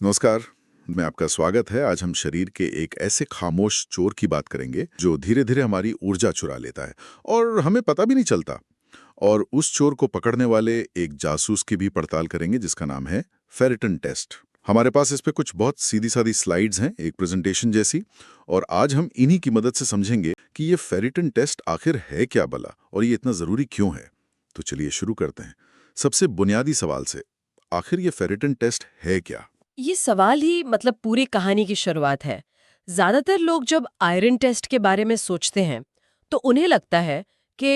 नमस्कार। मैं आपका स्वागत है। आज हम शरीर के एक ऐसे खामोश चोर की बात करेंगे जो धीरे धीरे हमारी ऊर्जा चुरा लेता है और हमें पता भी नहीं चलता। और उस चोर को पकड़ने वाले एक जासूस की भी पड़ताल करेंगे जिसका नाम है फेरिटन टेस्ट। हमारे पास इस पे कुछ बहुत सीधी सादी स्लाइड्स हैं, एक प्रेजेंटेशन जैसी। और आज हम इन्हीं की मदद से समझेंगे कि ये फेरिटन टेस्ट आखिर है क्या भला और ये इतना जरूरी क्यों है। तो चलिए शुरू करते हैं सबसे बुनियादी सवाल से। आखिर ये फेरिटन टेस्ट है क्या? ये सवाल ही मतलब पूरी कहानी की शुरुआत है। ज्यादातर लोग जब आयरन टेस्ट के बारे में सोचते हैं तो उन्हें लगता है कि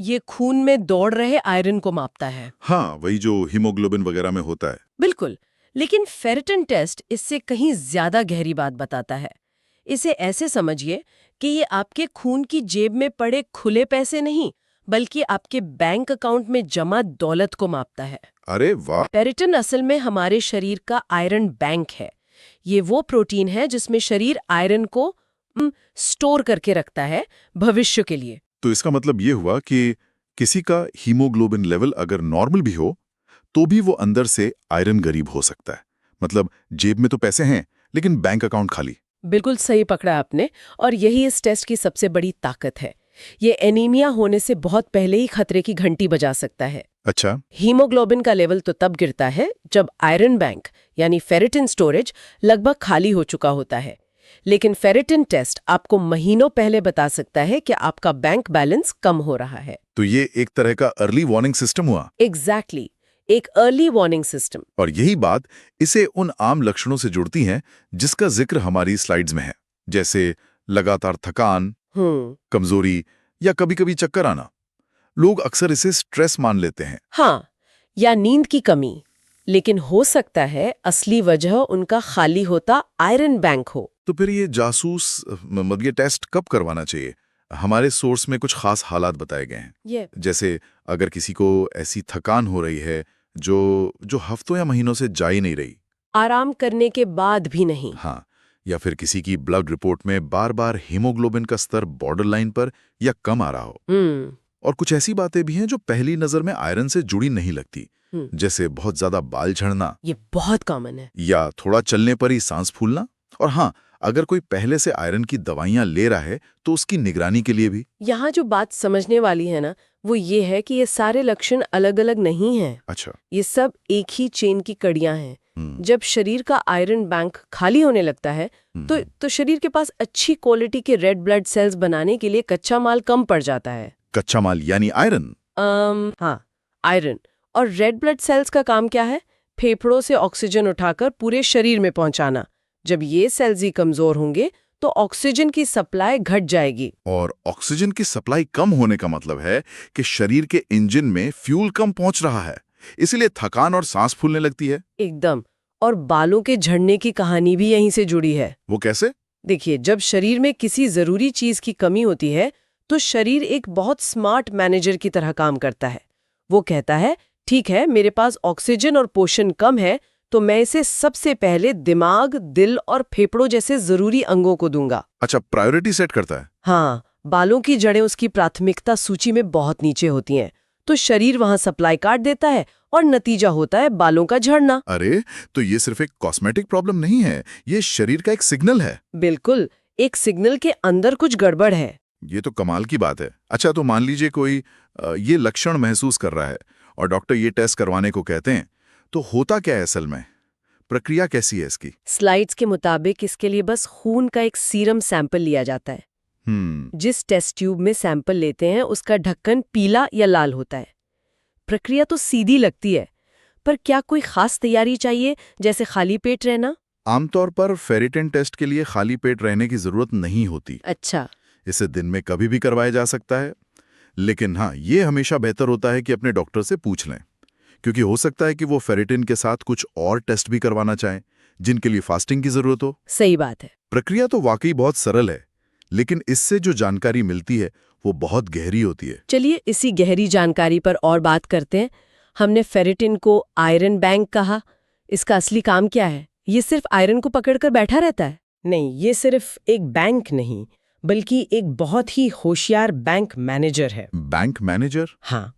ये खून में दौड़ रहे आयरन को मापता है। हाँ, वही जो हीमोग्लोबिन वगैरह में होता है। बिल्कुल। लेकिन फेरिटन टेस्ट इससे कहीं ज्यादा गहरी बात बताता है। इसे ऐसे समझिए कि ये आपके खून की जेब में पड़े खुले पैसे नहीं, बल्कि आपके बैंक अकाउंट में जमा दौलत को मापता है। अरे वाह! पेरिटन असल में हमारे शरीर का आयरन बैंक है। ये वो प्रोटीन है जिसमें शरीर आयरन को स्टोर करके रखता है भविष्य के लिए। तो इसका मतलब ये हुआ कि किसी का हीमोग्लोबिन लेवल अगर नॉर्मल भी हो, तो भी वो अंदर से आयरन गरीब हो सकता है। मतलब जेब में तो पैसे हैं, लेकिन बैंक अकाउंट खाली। बिल्कुल सही पकड़ा आपने, और यही इस टेस्ट की सबसे बड़ी ताकत है। ये एनीमिया होने से बहुत पहले ही खतरे की घंटी बजा सकता है। अच्छा। हीमोग्लोबिन का लेवल तो तब गिरता है जब आयरन बैंक यानी फेरिटिन स्टोरेज लगभग खाली हो चुका होता है। लेकिन फेरिटिन टेस्ट आपको महीनों पहले बता सकता है कि आपका बैंक बैलेंस कम हो रहा है। तो ये एक तरह का अर्ली वार्निंग सिस्टम हुआ। एग्जैक्टली, एक अर्ली वार्निंग सिस्टम। और यही बात इसे उन आम लक्षणों से जुड़ती है जिसका जिक्र हमारी स्लाइड्स में है, जैसे लगातार थकान, कमजोरी या कभी-कभी चक्कर आना। लोग अक्सर इसे स्ट्रेस मान लेते हैं। हाँ, या नींद की कमी। लेकिन हो सकता है असली वजह उनका खाली होता आयरन बैंक हो। तो फिर ये जासूस मतलब ये टेस्ट कब करवाना चाहिए? हमारे सोर्स में कुछ खास हालात बताए गए हैं। ये जैसे अगर किसी को ऐसी थकान हो रही है जो जो हफ्तों या महीनों से जा ही नहीं रही। आराम करने के बाद भी नहीं। हाँ, या फिर किसी की ब्लड रिपोर्ट में बार-बार हीमोग्लोबिन का स्तर बॉर्डर लाइन पर या कम आ रहा हो। और कुछ ऐसी बातें भी हैं जो पहली नजर में आयरन से जुड़ी नहीं लगती, जैसे बहुत ज्यादा बाल झड़ना, ये बहुत कॉमन है। या थोड़ा चलने पर ही सांस फूलना। और हाँ, अगर कोई पहले से आयरन की दवाइयां ले रहा है तो उसकी निगरानी के लिए भी। यहाँ जो बात समझने वाली है ना, वो ये है कि ये सारे लक्षण अलग अलग नहीं हैं। अच्छा। ये सब एक ही चेन की कड़ियां हैं। जब शरीर का आयरन बैंक खाली होने लगता है तो शरीर के पास अच्छी क्वालिटी के रेड ब्लड सेल्स बनाने के लिए कच्चा माल कम पड़ जाता है। कच्चा माल यानी आयरन? हाँ, आयरन। और रेड ब्लड सेल्स का काम क्या है? फेफड़ों से ऑक्सीजन उठाकर पूरे शरीर में पहुंचाना। जब ये सेल्स ही कमजोर होंगे तो ऑक्सीजन की सप्लाई घट जाएगी। और ऑक्सीजन की सप्लाई कम होने का मतलब है कि शरीर के इंजन में फ्यूल कम पहुंच रहा है, इसीलिए थकान और सांस फूलने लगती है। एकदम। और बालों के झड़ने की कहानी भी यहीं से जुड़ी है। वो कैसे? देखिए, जब शरीर में किसी जरूरी चीज की कमी होती है तो शरीर एक बहुत स्मार्ट मैनेजर की तरह काम करता है। वो कहता है, ठीक है, मेरे पास ऑक्सीजन और पोषण कम है, तो मैं इसे सबसे पहले दिमाग, दिल और फेफड़ों जैसे जरूरी अंगों को दूंगा। अच्छा, प्रायोरिटी सेट करता है। हाँ, बालों की जड़ें उसकी प्राथमिकता सूची में बहुत नीचे होती हैं, तो शरीर वहां सप्लाई काट देता है और नतीजा होता है बालों का झड़ना। अरे, तो ये सिर्फ एक कॉस्मेटिक प्रॉब्लम नहीं है, ये शरीर का एक सिग्नल है। बिल्कुल, एक सिग्नल के अंदर कुछ गड़बड़ है। ये तो कमाल की बात है। अच्छा, तो मान लीजिए कोई ये लक्षण महसूस कर रहा है और डॉक्टर ये टेस्ट करवाने को कहते हैं, तो होता क्या है असल में? प्रक्रिया कैसी है इसकी? स्लाइड्स के मुताबिक इसके लिए बस खून का एक सीरम सैंपल लिया जाता है। जिस टेस्ट ट्यूब में सैंपल लेते हैं उसका ढक्कन पीला या लाल होता है। प्रक्रिया तो सीधी लगती है, पर क्या कोई खास तैयारी चाहिए, जैसे खाली पेट रहना? आमतौर पर फेरिटिन टेस्ट के लिए खाली पेट रहने की जरूरत नहीं होती। अच्छा। इसे दिन में कभी भी करवाया जा सकता है। लेकिन हाँ, ये हमेशा बेहतर होता है कि अपने डॉक्टर से पूछ लें, क्योंकि हो सकता है कि वो फेरिटिन के साथ कुछ और टेस्ट भी करवाना चाहें जिनके लिए फास्टिंग की जरूरत हो। सही बात है। प्रक्रिया तो वाकई बहुत सरल है, लेकिन इससे जो जानकारी मिलती है वो बहुत गहरी होती है। चलिए इसी गहरी जानकारी पर और बात करते हैं। हमने फेरिटिन को आयरन बैंक कहा, इसका असली काम क्या है? ये सिर्फ आयरन को पकड़कर बैठा रहता है? नहीं, ये सिर्फ एक बैंक नहीं, बल्कि एक बहुत ही होशियार बैंक मैनेजर है। Bank manager? हाँ,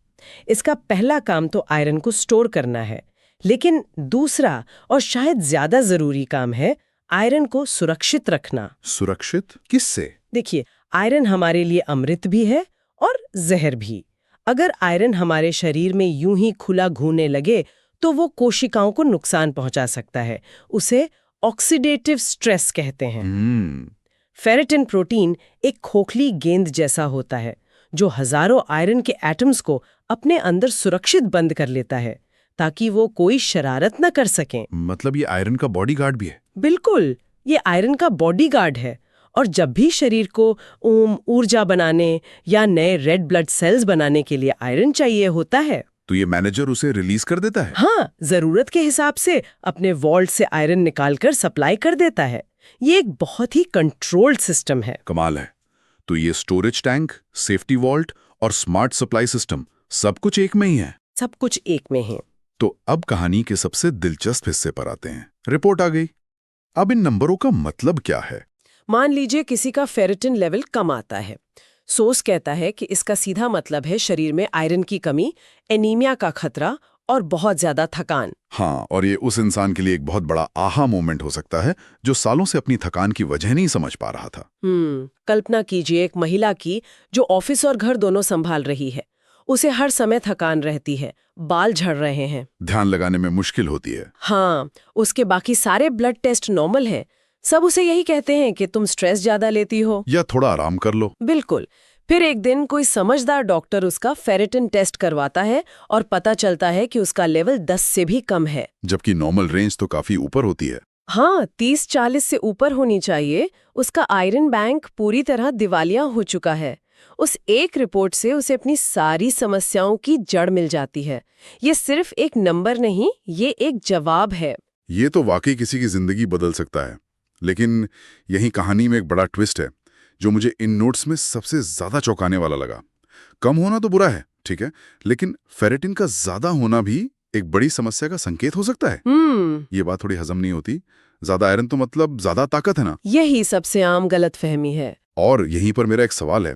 इसका पहला काम तो आयरन को स्टोर करना है, लेकिन दूसरा और शायद ज्यादा जरूरी काम है आयरन को सुरक्षित रखना। सुरक्षित किससे? देखिए, आयरन हमारे लिए अमृत भी है और जहर भी। अगर आयरन हमारे शरीर में यूं ही खुला घूमने लगे तो वो कोशिकाओं को नुकसान पहुंचा सकता है। उसे ऑक्सीडेटिव स्ट्रेस कहते हैं। फेरेटिन प्रोटीन एक खोखली गेंद जैसा होता है जो हजारों आयरन के एटम्स को अपने अंदर सुरक्षित बंद कर लेता है ताकि वो कोई शरारत न कर सकें। मतलब ये आयरन का बॉडीगार्ड भी है? बिल्कुल, ये आयरन का बॉडीगार्ड है। और जब भी शरीर को ऊर्जा बनाने या नए रेड ब्लड सेल्स बनाने के लिए आयरन चाहिए होता है तो ये मैनेजर उसे रिलीज कर देता है? हाँ, जरूरत के हिसाब से अपने वॉल्ट से आयरन निकालकर सप्लाई कर देता है। ये एक बहुत ही कंट्रोल्ड सिस्टम है। कमाल है। तो ये स्टोरेज टैंक, सेफ्टी वॉल्ट और स्मार्ट सप्लाई सिस्टम सब कुछ एक में ही है? सब कुछ एक में है। तो अब कहानी के सबसे दिलचस्प हिस्से पर आते हैं। रिपोर्ट आ गई। अब इन नंबरों का मतलब क्या है? मान लीजिए किसी का फेरेटिन लेवल कम आता है। सोर्स कहता है कि इसका सीधा मतलब है शरीर में आयरन की कमी, एनीमिया का खतरा और बहुत ज्यादा थकान। हाँ, और ये उस इंसान के लिए एक बहुत बड़ा आहा मोमेंट हो सकता है जो सालों से अपनी थकान की वजह नहीं समझ पा रहा था। कल्पना कीजिए एक महिला की जो ऑफिस और घर दोनों संभाल रही है। उसे हर समय थकान रहती है, बाल झड़ रहे हैं, ध्यान लगाने में मुश्किल होती है। हाँ, उसके बाकी सारे ब्लड टेस्ट नॉर्मल हैं। सब उसे यही कहते हैं कि तुम स्ट्रेस ज्यादा लेती हो या थोड़ा आराम कर लो। बिल्कुल। फिर एक दिन कोई समझदार डॉक्टर उसका फेरेटिन टेस्ट करवाता है और पता चलता है कि उसका लेवल 10 से भी कम है, जबकि नॉर्मल रेंज तो काफी ऊपर होती है। हाँ, 30-40 से ऊपर होनी चाहिए। उसका आयरन बैंक पूरी तरह दिवालिया हो चुका है। उस एक रिपोर्ट से उसे अपनी सारी समस्याओं की जड़ मिल जाती है। ये सिर्फ एक नंबर नहीं, ये एक जवाब है। ये तो वाकई किसी की जिंदगी बदल सकता है। लेकिन यही कहानी में एक बड़ा ट्विस्ट है जो मुझे इन नोट्स में सबसे ज्यादा चौंकाने वाला लगा। कम होना तो बुरा है, ठीक है, लेकिन फेरेटिन का ज्यादा होना भी एक बड़ी समस्या का संकेत हो सकता है। ये बात थोड़ी हजम नहीं होती। ज्यादा आयरन तो मतलब ज्यादा ताकत है ना? यही सबसे आम गलतफहमी है। और यहीं पर मेरा एक सवाल है।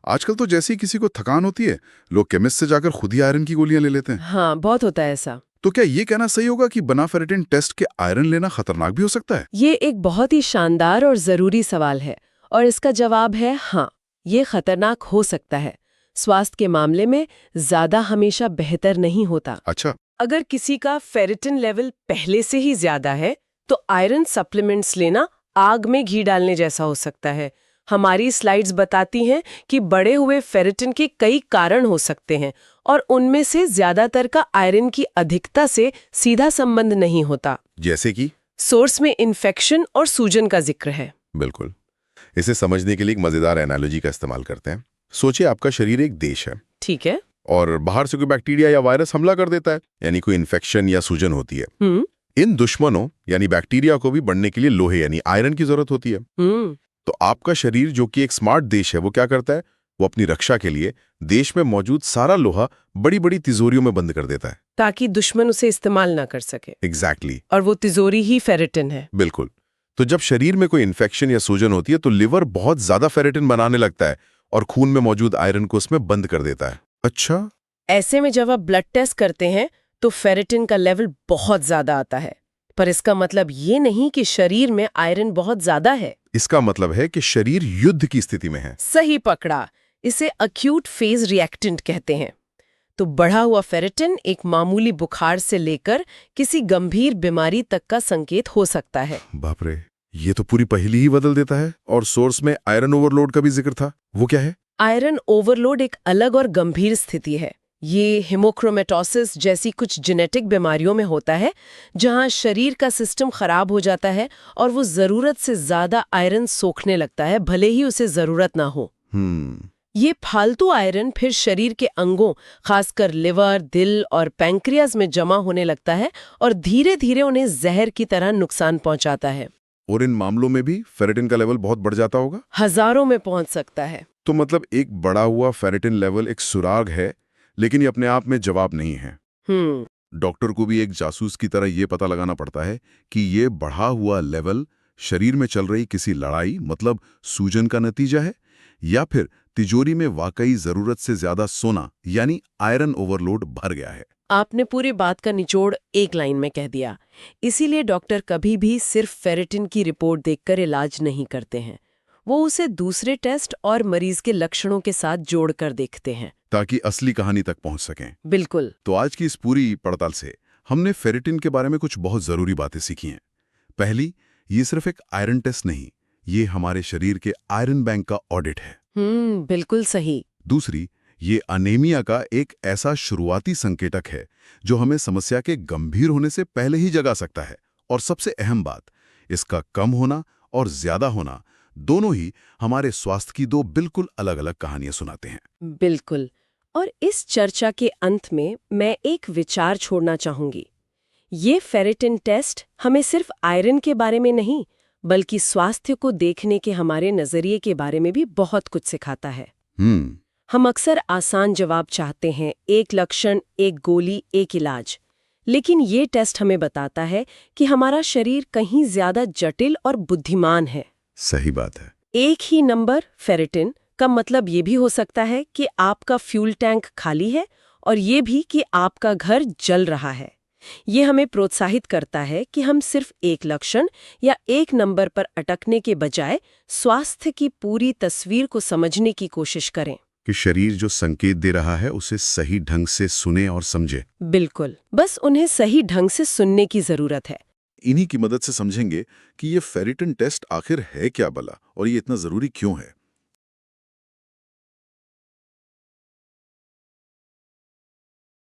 आजकल तो जैसे ही किसी को थकान होती है, लोग केमिस्ट से जाकर खुद ही आयरन की गोलियां ले लेते हैं। हाँ, बहुत होता है ऐसा। तो क्या ये कहना सही होगा कि बिना फेरेटिन टेस्ट के आयरन लेना खतरनाक भी हो सकता है? ये एक बहुत ही शानदार और जरूरी सवाल है और इसका जवाब है हाँ, ये खतरनाक हो सकता है। स्वास्थ्य के मामले में ज्यादा हमेशा बेहतर नहीं होता। अच्छा। अगर किसी का फेरेटिन लेवल पहले से ही ज्यादा है तो आयरन सप्लीमेंट्स लेना आग में घी डालने जैसा हो सकता है। हमारी स्लाइड्स बताती हैं कि बढ़े हुए फेरेटिन के कई कारण हो सकते हैं और उनमें से ज्यादातर का आयरन की अधिकता से सीधा संबंध नहीं होता। जैसे कि सोर्स में इन्फेक्शन और सूजन का जिक्र है। बिल्कुल। इसे समझने के लिए एक मजेदार एनालॉजी का इस्तेमाल करते हैं। सोचिए आपका शरीर एक देश है, ठीक है, और बाहर से कोई बैक्टीरिया या वायरस हमला कर देता है, यानी कोई इन्फेक्शन या सूजन होती है। इन दुश्मनों यानी बैक्टीरिया को भी बढ़ने के लिए लोहे यानी आयरन की जरूरत होती है। तो आपका शरीर जो कि एक स्मार्ट देश है, वो क्या करता है? वो अपनी रक्षा के लिए देश में मौजूद सारा लोहा बड़ी बड़ी तिजोरियों में बंद कर देता है ताकि दुश्मन उसे इस्तेमाल ना कर सके। एग्जैक्टली। और वो तिजोरी ही फेरेटिन है। बिल्कुल। तो जब शरीर में कोई इन्फेक्शन या सूजन होती है तो लिवर बहुत ज्यादा फेरेटिन बनाने लगता है और खून में मौजूद आयरन को उसमें बंद कर देता है। अच्छा। ऐसे में जब आप ब्लड टेस्ट करते हैं तो फेरेटिन का लेवल बहुत ज्यादा आता है, पर इसका मतलब ये नहीं कि शरीर में आयरन बहुत ज्यादा है। इसका मतलब है कि शरीर युद्ध की स्थिति में है। सही पकड़ा। इसे अक्यूट फेज रिएक्टेंट कहते हैं। तो बढ़ा हुआ फेरेटिन एक मामूली बुखार से लेकर किसी गंभीर बीमारी तक का संकेत हो सकता है। बाप रे, ये तो पूरी पहेली ही बदल देता है। और सोर्स में आयरन ओवरलोड का भी जिक्र था, वो क्या है? आयरन ओवरलोड एक अलग और गंभीर स्थिति है। ये हेमोक्रोमेटोसिस जैसी कुछ जेनेटिक बीमारियों में होता है जहां शरीर का सिस्टम खराब हो जाता है और वो जरूरत से ज्यादा आयरन सोखने लगता है, भले ही उसे जरूरत ना हो। ये फालतू आयरन फिर शरीर के अंगों, खासकर लिवर, दिल और पैंक्रियाज में जमा होने लगता है और धीरे धीरे उन्हें जहर की तरह नुकसान पहुंचाता है। और इन मामलों में भी फेरेटिन का लेवल बहुत बढ़ जाता होगा? हजारों में पहुंच सकता है। तो मतलब एक बढ़ा हुआ फेरेटिन लेवल एक सुराग है, लेकिन ये अपने आप में जवाब नहीं है। डॉक्टर को भी एक जासूस की तरह ये पता लगाना पड़ता है कि ये बढ़ा हुआ लेवल शरीर में चल रही किसी लड़ाई, मतलब सूजन का नतीजा है, या फिर तिजोरी में वाकई जरूरत से ज्यादा सोना यानी आयरन ओवरलोड भर गया है। आपने पूरी बात का निचोड़ एक लाइन में कह दिया। इसीलिए डॉक्टर कभी भी सिर्फ फेरिटिन की रिपोर्ट देखकर इलाज नहीं करते हैं, वो उसे दूसरे टेस्ट और मरीज के लक्षणों के साथ जोड़कर देखते हैं, ताकि असली कहानी तक पहुंच सकें। बिल्कुल। तो आज की इस पूरी पड़ताल से हमने फेरिटिन के बारे में कुछ बहुत जरूरी बातें सीखी हैं। पहली, ये सिर्फ एक आयरन टेस्ट नहीं, ये हमारे शरीर के आयरन बैंक का ऑडिट है। बिल्कुल सही। दूसरी, ये अनेमिया का एक ऐसा शुरुआती संकेतक है जो हमें समस्या के गंभीर होने से पहले ही जगा सकता है। और सबसे अहम बात, इसका कम होना और ज्यादा होना दोनों ही हमारे स्वास्थ्य की दो बिल्कुल अलग-अलग कहानियां सुनाते हैं। बिल्कुल। और इस चर्चा के अंत में मैं एक विचार छोड़ना चाहूंगी। ये फेरिटिन टेस्ट हमें सिर्फ आयरन के बारे में नहीं, बल्कि स्वास्थ्य को देखने के हमारे नजरिए के बारे में भी बहुत कुछ सिखाता है। हम अक्सर आसान जवाब चाहते हैं, एक लक्षण, एक गोली, एक इलाज। लेकिन ये टेस्ट हमें बताता है कि हमारा शरीर कहीं ज्यादा जटिल और बुद्धिमान है। सही बात है। एक ही नंबर फेरिटिन का मतलब ये भी हो सकता है कि आपका फ्यूल टैंक खाली है, और ये भी कि आपका घर जल रहा है। ये हमें प्रोत्साहित करता है कि हम सिर्फ एक लक्षण या एक नंबर पर अटकने के बजाय स्वास्थ्य की पूरी तस्वीर को समझने की कोशिश करें। कि शरीर जो संकेत दे रहा है उसे सही ढंग से सुने और समझे। बिल्कुल, बस उन्हें सही ढंग से सुनने की जरूरत है। इन्हीं की मदद से समझेंगे कि ये फेरिटिन टेस्ट आखिर है क्या भला, और ये इतना जरूरी क्यों है।